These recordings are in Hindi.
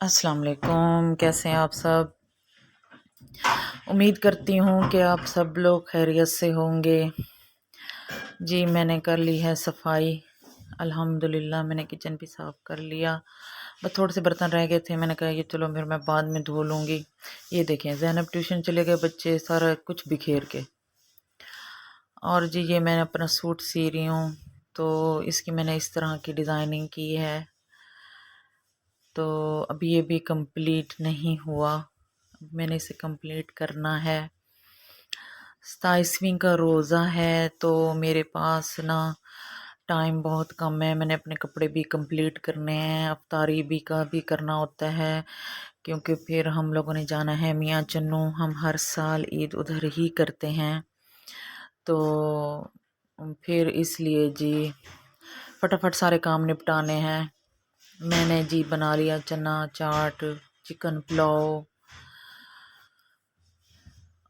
अस्सलाम वालेकुम। कैसे हैं आप सब? उम्मीद करती हूँ कि आप सब लोग खैरियत से होंगे। जी मैंने कर ली है सफाई, अल्हम्दुलिल्लाह। मैंने किचन भी साफ़ कर लिया, बस थोड़े से बर्तन रह गए थे। मैंने कहा ये चलो फिर मैं बाद में धो लूँगी। ये देखें ज़ैनब ट्यूशन चले गए, बच्चे सारा कुछ बिखेर के। और जी ये मैं अपना सूट सी रही हूँ, तो इसकी मैंने इस तरह की डिज़ाइनिंग की है। तो अभी ये भी कंप्लीट नहीं हुआ, मैंने इसे कंप्लीट करना है। 27वीं का रोज़ा है, तो मेरे पास ना टाइम बहुत कम है। मैंने अपने कपड़े भी कंप्लीट करने हैं, अफ्तारी भी का भी करना होता है, क्योंकि फिर हम लोगों ने जाना है मियाँ चन्नू। हम हर साल ईद उधर ही करते हैं, तो फिर इसलिए जी फटाफट सारे काम निपटाने हैं। मैंने जी बना लिया चना चाट, चिकन पुलाव,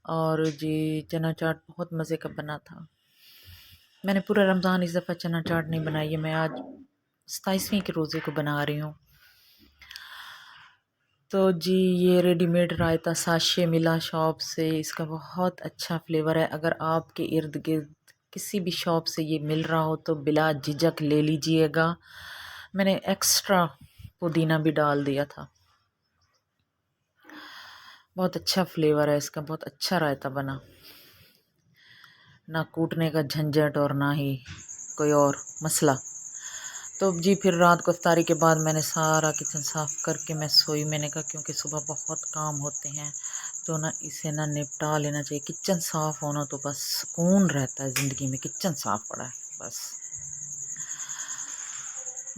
और जी चना चाट बहुत मज़े का बना था। मैंने पूरा रमज़ान इस दफ़ा चना चाट नहीं बनाई है, मैं आज 27वीं के रोज़े को बना रही हूँ। तो जी ये रेडीमेड रायता साशे मिला शॉप से, इसका बहुत अच्छा फ्लेवर है। अगर आपके इर्द गिर्द किसी भी शॉप से ये मिल रहा हो तो बिला झिझक ले लीजिएगा। मैंने एक्स्ट्रा पुदीना भी डाल दिया था। बहुत अच्छा फ्लेवर है इसका, बहुत अच्छा रायता बना, ना कूटने का झंझट और ना ही कोई और मसला। तो जी फिर रात को इफ्तारी के बाद मैंने सारा किचन साफ़ करके मैं सोई। मैंने कहा क्योंकि सुबह बहुत काम होते हैं, तो ना इसे ना निपटा लेना चाहिए। किचन साफ़ होना तो बस सुकून रहता है ज़िंदगी में, किचन साफ़ पड़ा है बस।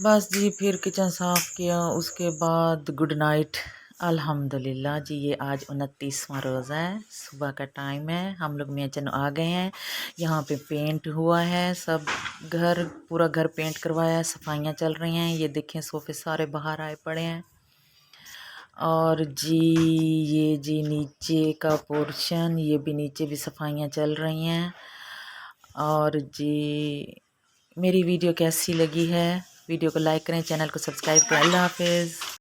बस जी फिर किचन साफ़ किया, उसके बाद गुड नाइट। अल्हम्दुलिल्लाह जी ये आज 29वां रोज़ा है, सुबह का टाइम है, हम लोग मियाँ चन्नू आ गए हैं। यहाँ पे पेंट हुआ है, सब घर पूरा घर पेंट करवाया है, सफाइयाँ चल रही हैं। ये देखें सोफ़े सारे बाहर आए पड़े हैं। और जी ये जी नीचे का पोर्शन, ये भी नीचे भी सफाइयाँ चल रही हैं। और जी मेरी वीडियो कैसी लगी है, वीडियो को लाइक करें, चैनल को सब्सक्राइब करें। अल्लाह हाफिज़।